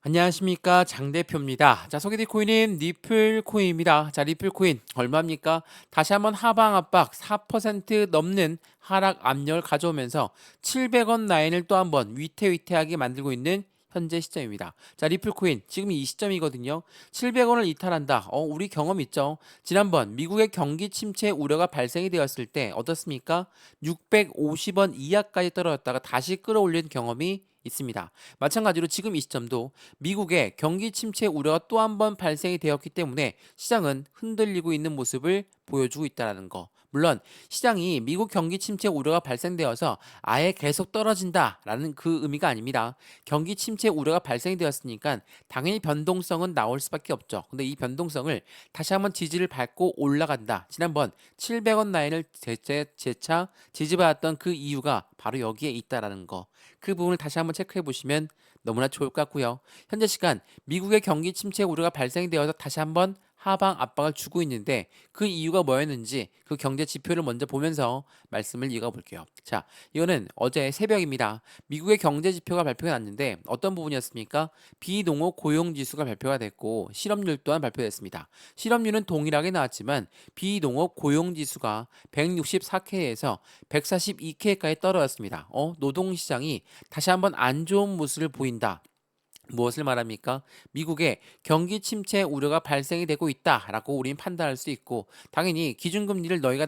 안녕하십니까 장 대표입니다. 자, 소개드릴 코인은 리플 코인입니다. 자, 리플 코인 얼마입니까? 다시 한번 하방 압박 4% 넘는 하락 압력을 가져오면서 700원 라인을 또 한번 위태위태하게 만들고 있는 현재 시점입니다. 자, 리플 코인 지금 이 시점이거든요. 700원을 이탈한다. 우리 경험 있죠. 지난번 미국의 경기 침체 우려가 발생이 되었을 때 어떻습니까? 650원 이하까지 떨어졌다가 다시 끌어올린 경험이 있습니다. 마찬가지로 지금 이 시점도 미국의 경기 침체 우려가 또 한 번 발생이 되었기 때문에 시장은 흔들리고 있는 모습을 보여주고 있다는 거. 물론 시장이 미국 경기 침체 우려가 발생되어서 아예 계속 떨어진다라는 그 의미가 아닙니다. 경기 침체 우려가 발생되었으니까 당연히 변동성은 나올 수밖에 없죠. 근데 이 변동성을 다시 한번 지지를 밟고 올라간다. 지난번 700원 라인을 재차 지지받았던 그 이유가 바로 여기에 있다라는 거. 그 부분을 다시 한번 체크해 보시면 너무나 좋을 것 같고요. 현재 시간 미국의 경기 침체 우려가 발생되어서 다시 한번 하방 압박을 주고 있는데 그 이유가 뭐였는지 그 경제 지표를 먼저 보면서 말씀을 이어가 볼게요. 자, 이거는 어제 새벽입니다. 미국의 경제 지표가 발표가 났는데 어떤 부분이었습니까? 비농업 고용 지수가 발표가 됐고 실업률 또한 발표됐습니다. 실업률은 동일하게 나왔지만 비농업 고용 지수가 164K에서 142K까지 떨어졌습니다. 노동 시장이 다시 한번 안 좋은 모습을 보인다. 무엇을 말합니까? 미국의 경기 침체 우려가 발생이 되고 있다라고 우리는 판단할 수 있고 당연히 기준금리를 너희가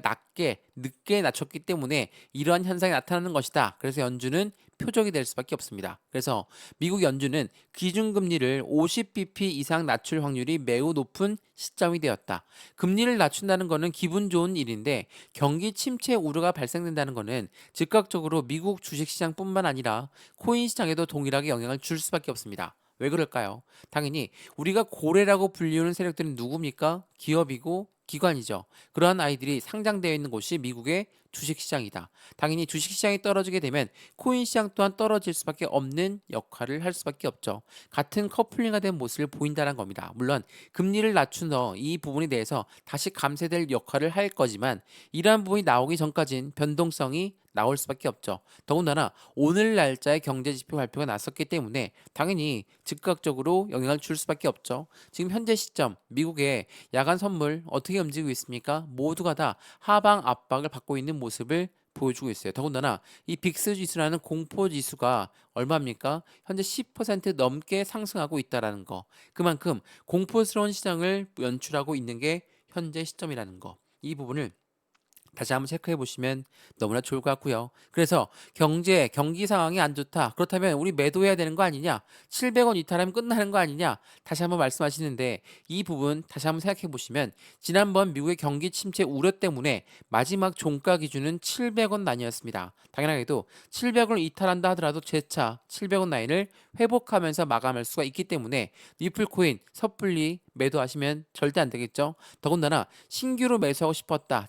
늦게 낮췄기 때문에 이러한 현상이 나타나는 것이다. 그래서 연준은 표적이 될 수밖에 없습니다. 그래서 미국 연준은 기준금리를 50bp 이상 낮출 확률이 매우 높은 시점이 되었다. 금리를 낮춘다는 것은 기분 좋은 일인데 경기 침체 우려가 발생된다는 것은 즉각적으로 미국 주식시장뿐만 아니라 코인 시장에도 동일하게 영향을 줄 수밖에 없습니다. 왜 그럴까요? 당연히 우리가 고래라고 불리우는 세력들은 누굽니까? 기업이고 기관이죠. 그러한 아이들이 상장되어 있는 곳이 미국의 주식시장이다. 당연히 주식시장이 떨어지게 되면 코인시장 또한 떨어질 수밖에 없는 역할을 할 수밖에 없죠. 같은 커플링화 된 모습을 보인다는 겁니다. 물론 금리를 낮춘 이 부분에 대해서 다시 감세될 역할을 할 거지만 이러한 부분이 나오기 전까진 변동성이 나올 수밖에 없죠. 더군다나 오늘 날짜에 경제지표 발표가 났었기 때문에 당연히 즉각적으로 영향을 줄 수밖에 없죠. 지금 현재 시점 미국의 야간 선물 어떻게 움직이고 있습니까? 모두가 다 하방 압박을 받고 있는 모습을 보여주고 있어요. 더군다나 이 빅스 지수라는 공포 지수가 얼마입니까? 현재 10% 넘게 상승하고 있다라는 거. 그만큼 공포스러운 시장을 연출하고 있는 게 현재 시점이라는 거. 이 부분을 다시 한번 체크해 보시면 너무나 좋을 것 같고요. 그래서 경기 상황이 안 좋다. 그렇다면 우리 매도해야 되는 거 아니냐? 700원 이탈하면 끝나는 거 아니냐? 다시 한번 말씀하시는데 이 부분 다시 한번 생각해 보시면 지난번 미국의 경기 침체 우려 때문에 마지막 종가 기준은 700원 라인이었습니다. 당연하게도 700원을 이탈한다 하더라도 재차 700원 라인을 회복하면서 마감할 수가 있기 때문에 리플 코인 섣불리 매도하시면 절대 안 되겠죠. 더군다나 신규로 매수하고 싶었다.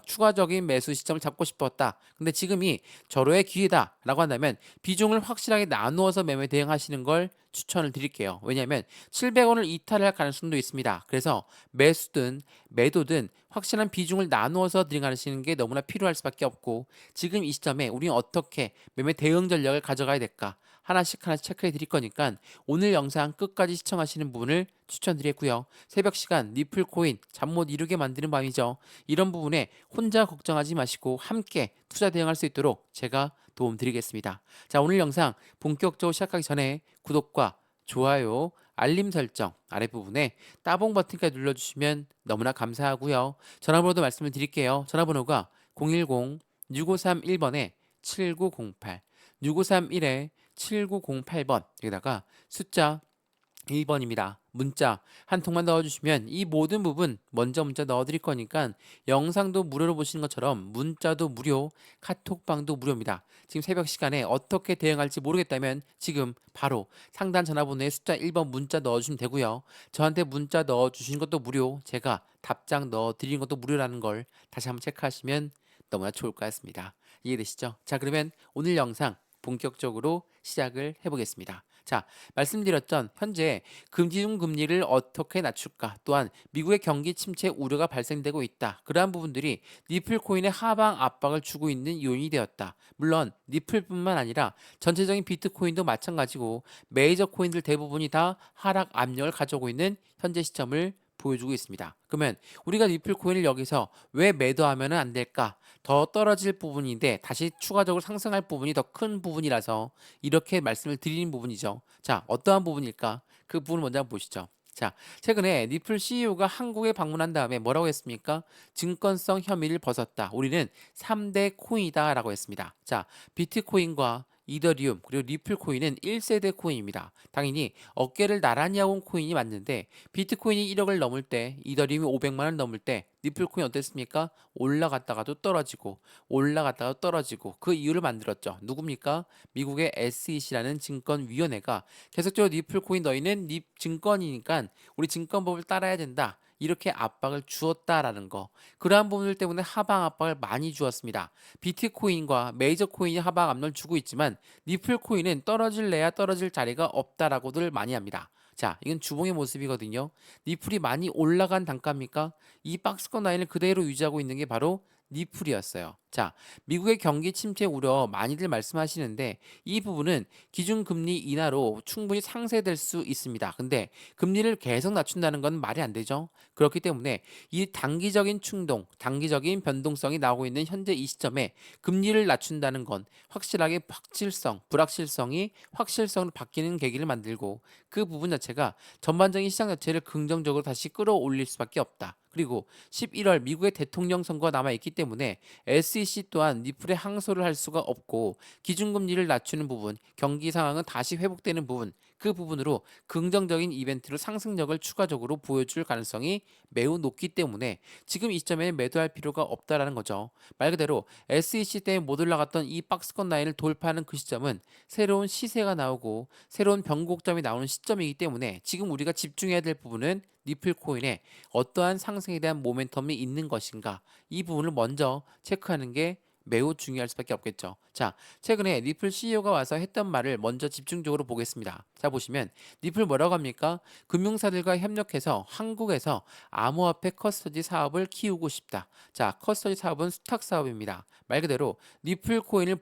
추가적인 매수 시점을 잡고 싶었다. 근데 지금이 절호의 기회다라고 한다면 비중을 확실하게 나누어서 매매 대응하시는 걸 추천을 드릴게요. 왜냐하면 700원을 이탈할 가능성도 있습니다. 그래서 매수든 매도든 확실한 비중을 나누어서 대응하시는 게 너무나 필요할 수밖에 없고 지금 이 시점에 우리는 어떻게 매매 대응 전략을 가져가야 될까? 하나씩 체크해 드릴 거니까 오늘 영상 끝까지 시청하시는 분을 추천드리고요. 새벽 시간 리플 코인 잠 못 이루게 만드는 밤이죠. 이런 부분에 혼자 걱정하지 마시고 함께 투자 대응할 수 있도록 제가 도움 드리겠습니다. 자, 오늘 영상 본격적으로 시작하기 전에 구독과 좋아요, 알림 설정 아랫부분에 따봉 버튼까지 눌러주시면 너무나 감사하고요. 전화번호도 말씀을 드릴게요. 전화번호가 010-6531번에 7908, 6531에 7908번 여기다가 숫자 1번입니다. 문자 한 통만 넣어주시면 이 모든 부분 먼저 문자 넣어드릴 거니까 영상도 무료로 보시는 것처럼 문자도 무료, 카톡방도 무료입니다. 지금 새벽 시간에 어떻게 대응할지 모르겠다면 지금 바로 상단 전화번호에 숫자 1번 문자 넣어주시면 되고요. 저한테 문자 넣어주시는 것도 무료, 제가 답장 넣어드리는 것도 무료라는 걸 다시 한번 체크하시면 너무나 좋을 것 같습니다. 이해되시죠? 자, 그러면 오늘 영상 본격적으로 시작을 해보겠습니다. 자, 말씀드렸던 현재 금지중 금리를 어떻게 낮출까? 또한 미국의 경기 침체 우려가 발생되고 있다. 그러한 부분들이 니플 코인의 하방 압박을 주고 있는 요인이 되었다. 물론 니플뿐만 아니라 전체적인 비트코인도 마찬가지고 메이저 코인들 대부분이 다 하락 압력을 가져오고 있는 현재 시점을 보여주고 있습니다. 그러면 우리가 리플 코인을 여기서 왜 매도하면 안 될까? 더 떨어질 부분인데 다시 추가적으로 상승할 부분이 더 큰 부분이라서 이렇게 말씀을 드리는 부분이죠. 자, 어떠한 부분일까? 그 부분 먼저 한번 보시죠. 자, 최근에 니플 CEO가 한국에 방문한 다음에 뭐라고 했습니까? 증권성 혐의를 벗었다. 우리는 3대 코인이다라고 했습니다. 자, 비트코인과 이더리움 그리고 리플 코인은 1세대 코인입니다. 당연히 어깨를 나란히 하고 온 코인이 맞는데 비트코인이 1억을 넘을 때 이더리움이 500만 원 넘을 때 리플 코인 어땠습니까? 올라갔다가도 떨어지고 올라갔다가 떨어지고 그 이유를 만들었죠. 누굽니까? 미국의 SEC라는 증권위원회가 계속적으로 리플 코인 너희는 립 증권이니까 우리 증권법을 따라야 된다. 이렇게 압박을 주었다라는 거. 그러한 부분들 때문에 하방 압박을 많이 주었습니다. 비트코인과 메이저 코인이 하방 압력을 주고 있지만 리플 코인은 떨어질래야 떨어질 자리가 없다라고들 많이 합니다. 자, 이건 주봉의 모습이거든요. 리플이 많이 올라간 단가입니까? 이 박스권 라인을 그대로 유지하고 있는 게 바로 리플이었어요. 자, 미국의 경기 침체 우려 많이들 말씀하시는데 이 부분은 기준금리 인하로 충분히 상쇄될 수 있습니다. 근데 금리를 계속 낮춘다는 건 말이 안 되죠. 그렇기 때문에 이 단기적인 충동, 단기적인 변동성이 나오고 있는 현재 이 시점에 금리를 낮춘다는 건 확실하게 확실성, 불확실성이 확실성으로 바뀌는 계기를 만들고 그 부분 자체가 전반적인 시장 자체를 긍정적으로 다시 끌어올릴 수밖에 없다. 그리고 11월 미국의 대통령 선거가 남아있기 때문에 SEC 또한 리플에 항소를 할 수가 없고 기준금리를 낮추는 부분, 경기 상황은 다시 회복되는 부분, 그 부분으로 긍정적인 이벤트로 상승력을 추가적으로 보여줄 가능성이 매우 높기 때문에 지금 이 시점에 매도할 필요가 없다라는 거죠. 말 그대로 SEC 때문에 못 올라갔던 이 박스권 라인을 돌파하는 그 시점은 새로운 시세가 나오고 새로운 변곡점이 나오는 시점이기 때문에 지금 우리가 집중해야 될 부분은 리플 코인에 어떠한 상승에 대한 모멘텀이 있는 것인가 이 부분을 먼저 체크하는 게 매우 중요할 수밖에 없겠죠. 자, 최근에 리플 CEO가 와서 했던 말을 먼저 집중적으로 보겠습니다. 자, 보시면 리플 뭐라고 합니까? 금융사들과 협력해서 한국에서 암호화폐 커스터디 사업을 키우고 싶다. 자, 커스터디 사업은 수탁 사업입니다. 말 그대로 리플 코인을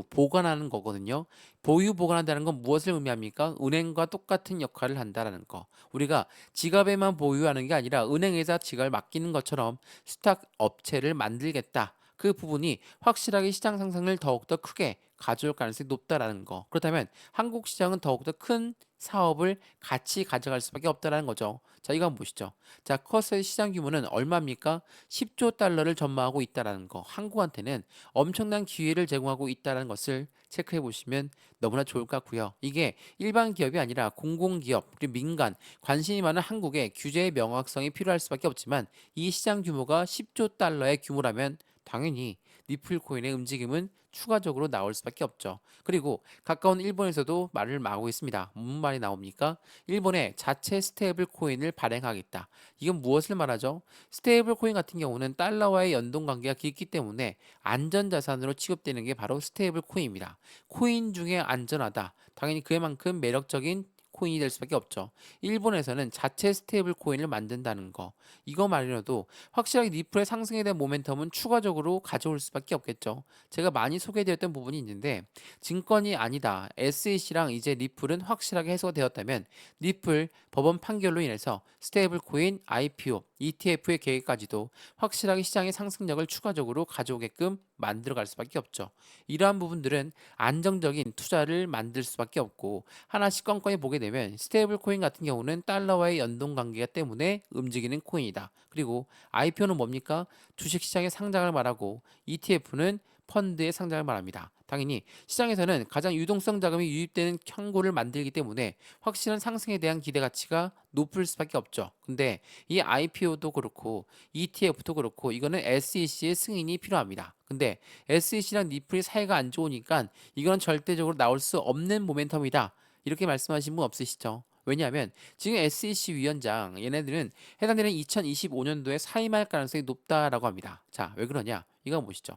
보관하는 거거든요. 보관한다는 건 무엇을 의미합니까? 은행과 똑같은 역할을 한다라는 거. 우리가 지갑에만 보유하는 게 아니라 은행에다 지갑을 맡기는 것처럼 수탁 업체를 만들겠다. 그 부분이 확실하게 시장 상승을 더욱더 크게 가져올 가능성이 높다라는 거. 그렇다면 한국 시장은 더욱더 큰 사업을 같이 가져갈 수밖에 없다라는 거죠. 자, 이거 한번 보시죠. 자, 커스의 시장 규모는 얼마입니까? 10조 달러를 전망하고 있다라는 거. 한국한테는 엄청난 기회를 제공하고 있다라는 것을 체크해 보시면 너무나 좋을 것 같고요. 이게 일반 기업이 아니라 공공기업 그리고 민간 관심이 많은 한국의 규제의 명확성이 필요할 수밖에 없지만 이 시장 규모가 10조 달러의 규모라면 당연히 리플 코인의 움직임은 추가적으로 나올 수밖에 없죠. 그리고 가까운 일본에서도 말을 마고 있습니다. 무슨 말이 나옵니까? 일본의 자체 스테이블 코인을 발행하겠다. 이건 무엇을 말하죠? 스테이블 코인 같은 경우는 달러와의 연동 관계가 깊기 때문에 안전 자산으로 취급되는 게 바로 스테이블 코인입니다. 코인 중에 안전하다. 당연히 그만큼 매력적인 코인이 될 수밖에 없죠. 일본에서는 자체 스테이블 코인을 만든다는 거. 이거 말이라도 확실하게 리플의 상승에 대한 모멘텀은 추가적으로 가져올 수밖에 없겠죠. 제가 많이 소개되었던 부분이 있는데 증권이 아니다. SEC랑 이제 리플은 확실하게 해소가 되었다면 리플 법원 판결로 인해서 스테이블 코인, IPO, ETF의 계획까지도 확실하게 시장의 상승력을 추가적으로 가져오게끔 만들어갈 수밖에 없죠. 이러한 부분들은 안정적인 투자를 만들 수밖에 없고 하나씩 껌껌이 보게 되면 스테이블 코인 같은 경우는 달러와의 연동 관계가 때문에 움직이는 코인이다. 그리고 IPO는 뭡니까? 주식시장의 상장을 말하고 ETF는 펀드의 상장을 말합니다. 당연히 시장에서는 가장 유동성 자금이 유입되는 형국을 만들기 때문에 확실한 상승에 대한 기대 가치가 높을 수밖에 없죠. 근데 이 IPO도 그렇고 ETF도 그렇고 이거는 SEC의 승인이 필요합니다. 근데 SEC랑 리플이 사이가 안 좋으니까 이건 절대적으로 나올 수 없는 모멘텀이다. 이렇게 말씀하신 분 없으시죠? 왜냐하면 지금 SEC 위원장 얘네들은 해당되는 2025년도에 사임할 가능성이 높다라고 합니다. 자, 왜 그러냐? 이거 한번 보시죠.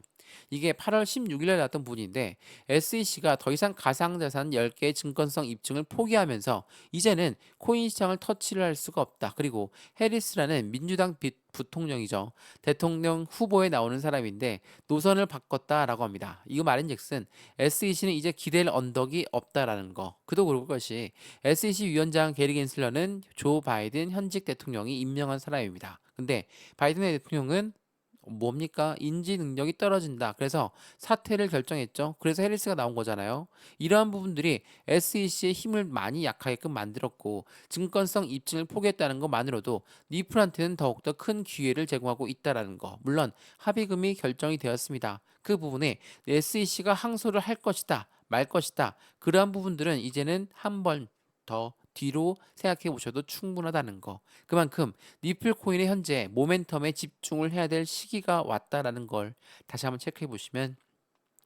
이게 8월 16일 날 나왔던 부분인데 SEC가 더 이상 가상자산 10개의 증권성 입증을 포기하면서 이제는 코인 시장을 터치를 할 수가 없다. 그리고 해리스라는 민주당 부통령이죠. 대통령 후보에 나오는 사람인데 노선을 바꿨다라고 합니다. 이거 말인즉슨 SEC는 이제 기댈 언덕이 없다라는 거. 그도 그럴 것이 SEC 위원장 게리 겐슬러는 조 바이든 현직 대통령이 임명한 사람입니다. 근데 바이든 대통령은 뭡니까? 인지 능력이 떨어진다. 그래서 사퇴를 결정했죠. 그래서 해리스가 나온 거잖아요. 이러한 부분들이 SEC의 힘을 많이 약하게끔 만들었고 증권성 입증을 포기했다는 것만으로도 니플한테는 더욱더 큰 기회를 제공하고 있다라는 거. 물론 합의금이 결정이 되었습니다. 그 부분에 SEC가 항소를 할 것이다, 말 것이다. 그러한 부분들은 이제는 한 번 더 뒤로 생각해 보셔도 충분하다는 거. 그만큼 리플 코인의 현재 모멘텀에 집중을 해야 될 시기가 왔다라는 걸 다시 한번 체크해 보시면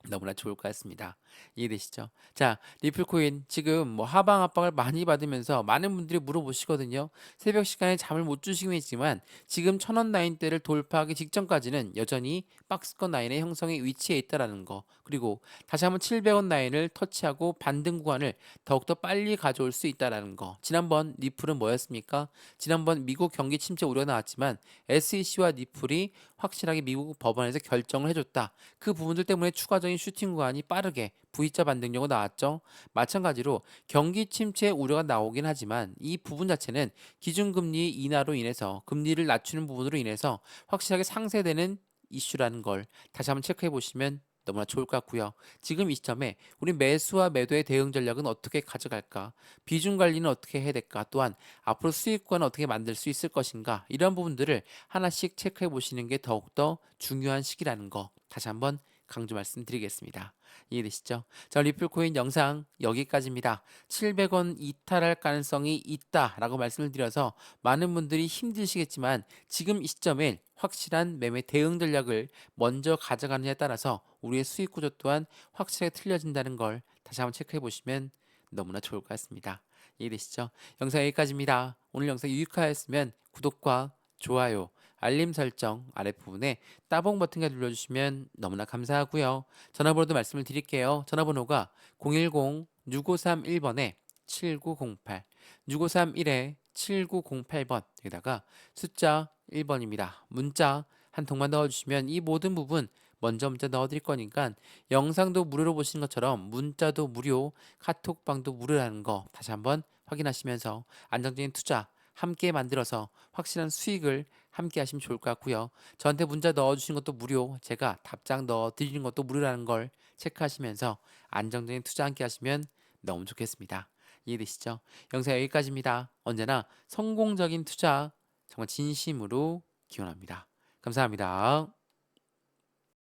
너무나 좋을 것 같습니다. 이해되시죠? 자, 리플코인 지금 뭐 하방 압박을 많이 받으면서 많은 분들이 물어보시거든요. 새벽 시간에 잠을 못 주시긴 했지만 지금 1000원 라인대를 돌파하기 직전까지는 여전히 박스권 라인의 형성에 위치해 있다라는 거. 그리고 다시 한번 700원 라인을 터치하고 반등 구간을 더욱더 빨리 가져올 수 있다라는 거. 지난번 리플은 뭐였습니까? 지난번 미국 경기 침체 우려가 나왔지만 SEC와 리플이 확실하게 미국 법원에서 결정을 해줬다. 그 부분들 때문에 추가적인 슈팅 구간이 빠르게 V자 반등력으로 나왔죠. 마찬가지로 경기 침체 우려가 나오긴 하지만 이 부분 자체는 기준금리 인하로 인해서 금리를 낮추는 부분으로 인해서 확실하게 상쇄되는 이슈라는 걸 다시 한번 체크해 보시면 너무나 좋을 것 같고요. 지금 이 시점에 우리 매수와 매도의 대응 전략은 어떻게 가져갈까? 비중 관리는 어떻게 해야 될까? 또한 앞으로 수익권은 어떻게 만들 수 있을 것인가? 이런 부분들을 하나씩 체크해 보시는 게 더욱더 중요한 시기라는 거 다시 한번 강조 말씀드리겠습니다. 이해되시죠? 자, 리플코인 영상 여기까지입니다. 700원 이탈할 가능성이 있다라고 말씀을 드려서 많은 분들이 힘드시겠지만 지금 이 시점에 확실한 매매 대응 전략을 먼저 가져가느냐에 따라서 우리의 수익 구조 또한 확실하게 틀려진다는 걸 다시 한번 체크해 보시면 너무나 좋을 것 같습니다. 이해되시죠? 영상 여기까지입니다. 오늘 영상 유익하였으면 구독과 좋아요, 알림 설정 아랫부분에 따봉 버튼을 눌러주시면 너무나 감사하고요. 전화번호도 말씀을 드릴게요. 전화번호가 010-6531번에 7908, 6531에 7908번, 여기다가 숫자 1번입니다. 문자 한 통만 넣어주시면 이 모든 부분 먼저 문자 넣어드릴 거니까 영상도 무료로 보시는 것처럼 문자도 무료, 카톡방도 무료라는 거 다시 한번 확인하시면서 안정적인 투자 함께 만들어서 확실한 수익을 함께 하시면 좋을 것 같고요. 저한테 문자 넣어주시는 것도 무료, 제가 답장 넣어드리는 것도 무료라는 걸 체크하시면서 안정적인 투자 함께 하시면 너무 좋겠습니다. 이해되시죠? 영상 여기까지입니다. 언제나 성공적인 투자 정말 진심으로 기원합니다. 감사합니다.